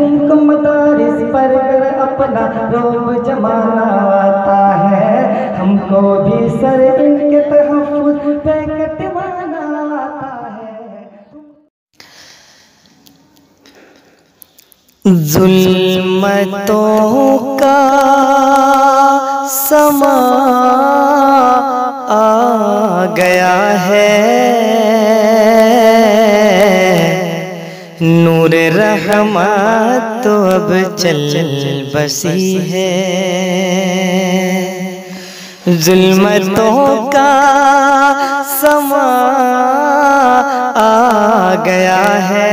तुमको मदारिस पर कर अपना रोब जमाना आता है, हमको भी सर इनके तहफ़्फ़ुज़ पे कटवाना आता है। ज़ुल्मतों का समा आ गया है, नूर रहमत तो अब चल बसी है। ज़ुल्मतों का समा आ गया है,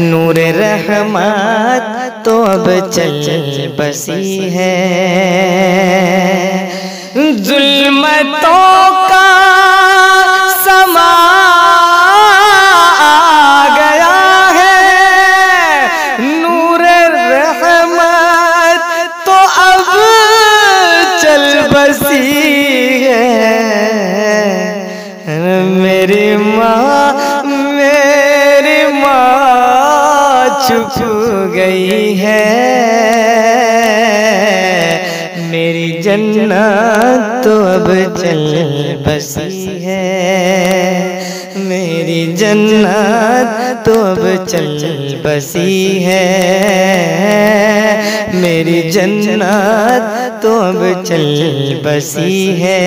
नूर रहमत तो अब चल बसी है। ज़ुल्मतों का समा आ गया है, नूर रहमत तो अब चल बसी है। मेरी माँ छुप गई है, मेरी जन्नत तो अब चल बसी है। मेरी जन्नत तो अब चल बसी है, मेरी जन्नत तो अब चल बसी है।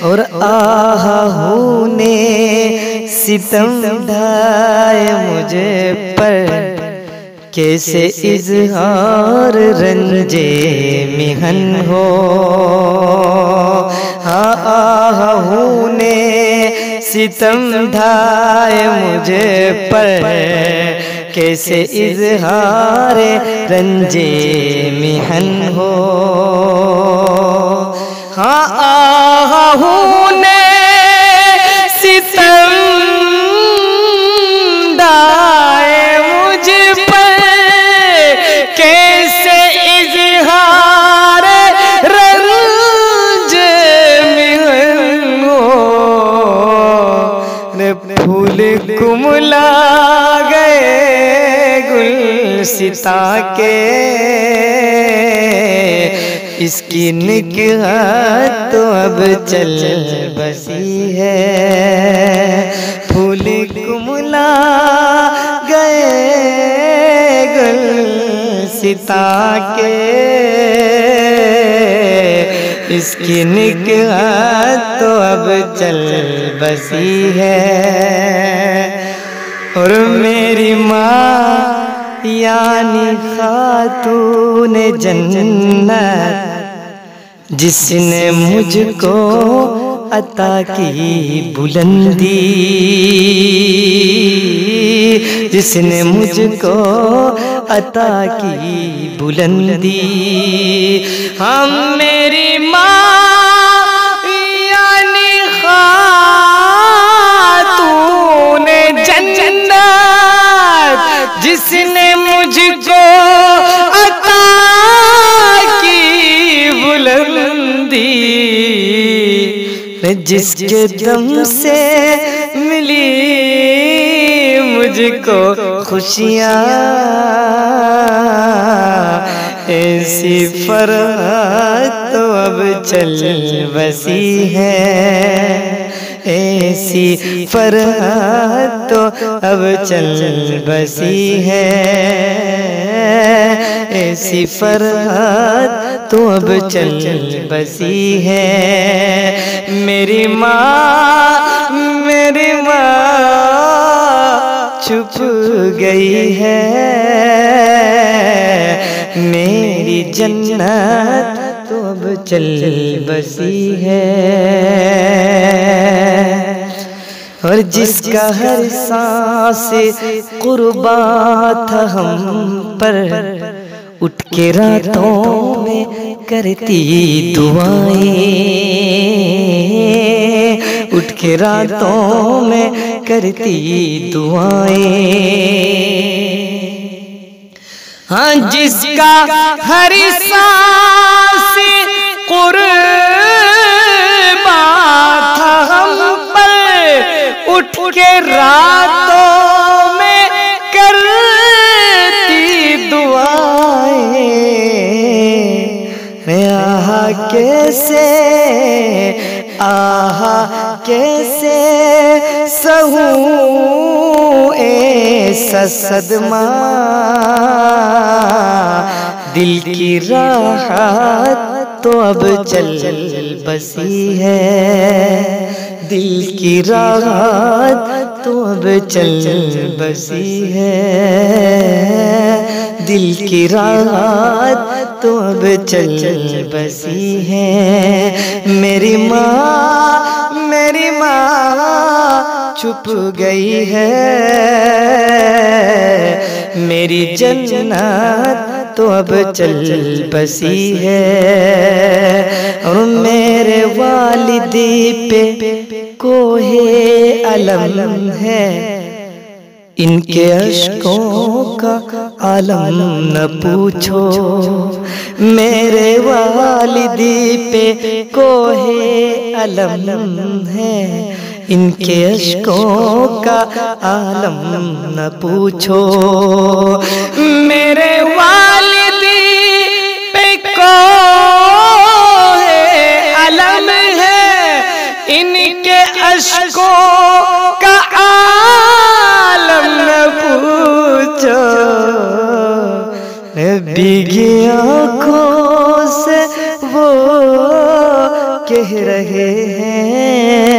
और आहू ने सितम ढाए मुझे पर, कैसे इज़हार रंजे मिहन हो। हाँ आहू ने सितम ढाए मुझे पर, कैसे इज़हार रंजे मिहन हो। हाँ आहू ने सितम ढाए मुझ पर, कैसे इज़हार रंज मिहन हो। रे फूल कुमला गए गुलसिता के, इसकी निगाह तो अब चल बसी है। फूल कुमला गए गुलसिता के, इसकी निगाह तो अब चल बसी है। और मेरी माँ यानी खातून जन्नत, जिसने मुझको अता की बुलंदी, जिसने मुझको अता की बुलंदी। हम मेरी माँ यानी खातून जन्नत, जिसने मुझको अता की बुलंदी, जिसके दम से मिली मुझको खुशियाँ, ऐसी फरहत तो अब चल बसी है। ऐसी फरहत तो अब चल बसी है, ऐसी फरहत तो अब चल बसी है। मेरी माँ छुप गई है, मेरी जन्नत तो अब चल बसी है। और जिसका हर सांस कुर्बा था हम पर, उठ के रातों में करती दुआएं, उठ के रातों में करती दुआएं। हाँ जिसका हर सांस कुर्बा था हम पर, उठ के रातों कैसे, आहा कैसे सहूं ऐसा सदमा, दिल की राहत तो अब चल बसी है, दिल की राहत तो अब चल बसी है, दिल की राहत तो अब चल बसी है। मेरी माँ छुप गई है, मेरी जन्नत तो अब चल बसी है। और मेरे वालिदी पे कोहे अलम है, इनके अश्कों का आलम न पूछो। मेरे वालिदी पे कोहे अलम है, इनके अश्कों का आलम न पूछो। मेरे वालिदी पे कोहे अलम है, इनके अश्कों का आलम न पूछो। भीगी आँखों से वो कह रहे हैं,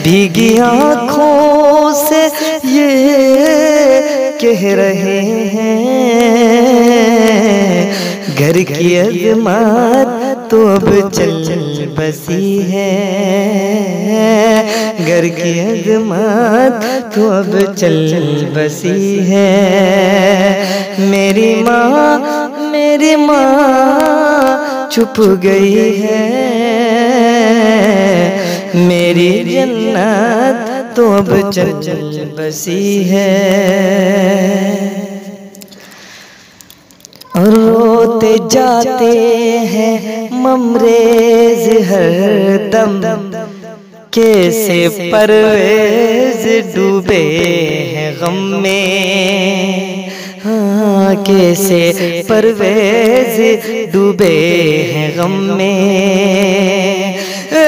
भीगी आँखों से ये कह रहे हैं, घर की अज़मत तो अब चल बसी है, घर की अज़मत तो अब चल बसी है। मेरी माँ छुप गई है, मेरी जन्नत तो अब चल बसी है। और रोते जाते हैं ममरेज़ हरदम, कैसे परवेज़ डूबे हैं गम में, हाँ कैसे परवेज़ डूबे हैं गम में।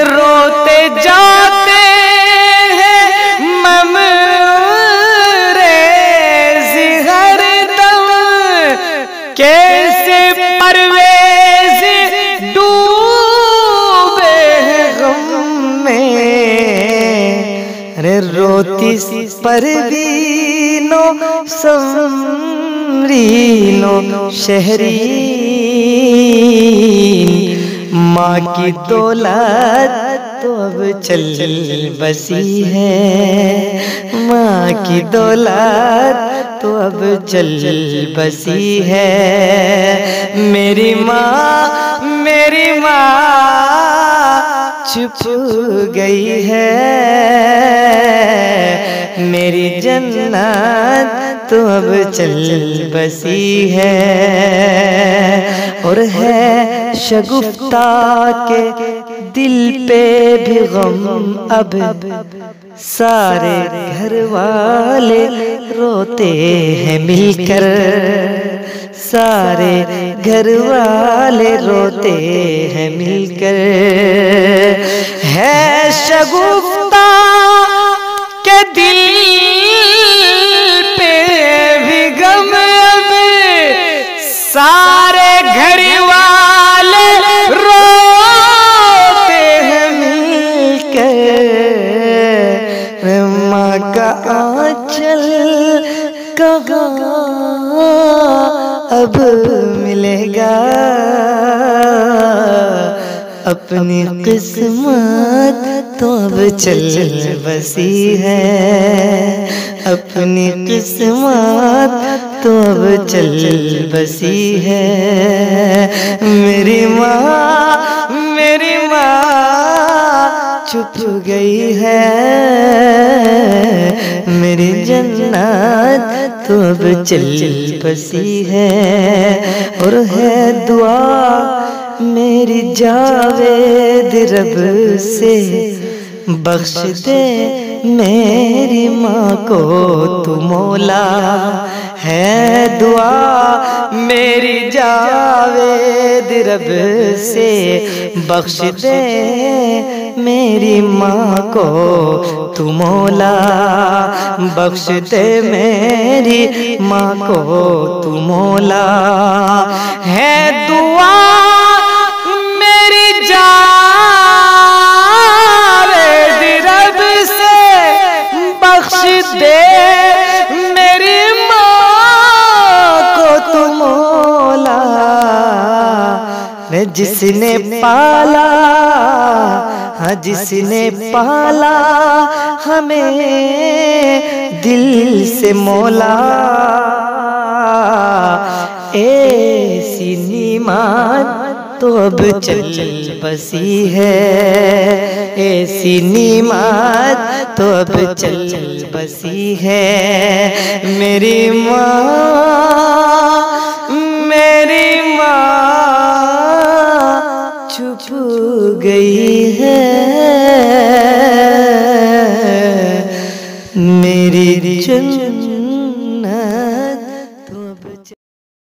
रोते जाते हैं ममरेज़ हरदम, कैसे परवेज़ डूबे हैं गम में। अरे रोती परवीनो समरीनो शहरी, माँ की दौलत तो अब चल बसी है, माँ की दौलत तो अब चल बसी है। मेरी माँ छुप गई है, मेरी जन्नत तो अब चल बसी है। और है शगुफ्ता के दिल पे भी गम अब, सारे घर वाले रोते हैं मिलकर, सारे घर वाले रोते हैं मिलकर। है शगुफ्ता के दिल पे भी गम अब, सारे घर वाले रोते हैं मिलकर। माँ का आंचल कहाँ अब मिलेगा, अपनी किस्मत तो अब चल बसी है, अपनी किस्मत तो अब चल बसी है। मेरी माँ छुप गई है, मेरी जन्नत तो अब चल बसी है। और है दुआ मेरी जावेद रब से, बख्श दे मेरी माँ को तू मौला है। दुआ मेरी जावेद रब से बख्श दे, मेरी माँ को तू मौला बख्श दे, मेरी माँ को तू मौला है। दुआ मेरी जावेद रब से बख्श दे, मेरी तू मौला ने जिसने पाला, हाँ जिसने पाला हमें दिल से मौला। ऐसी नीमत तो अब चल बसी है, ऐसी नीमत तो अब चल बसी है। मेरी माँ छुप गई है, मेरी जन्नत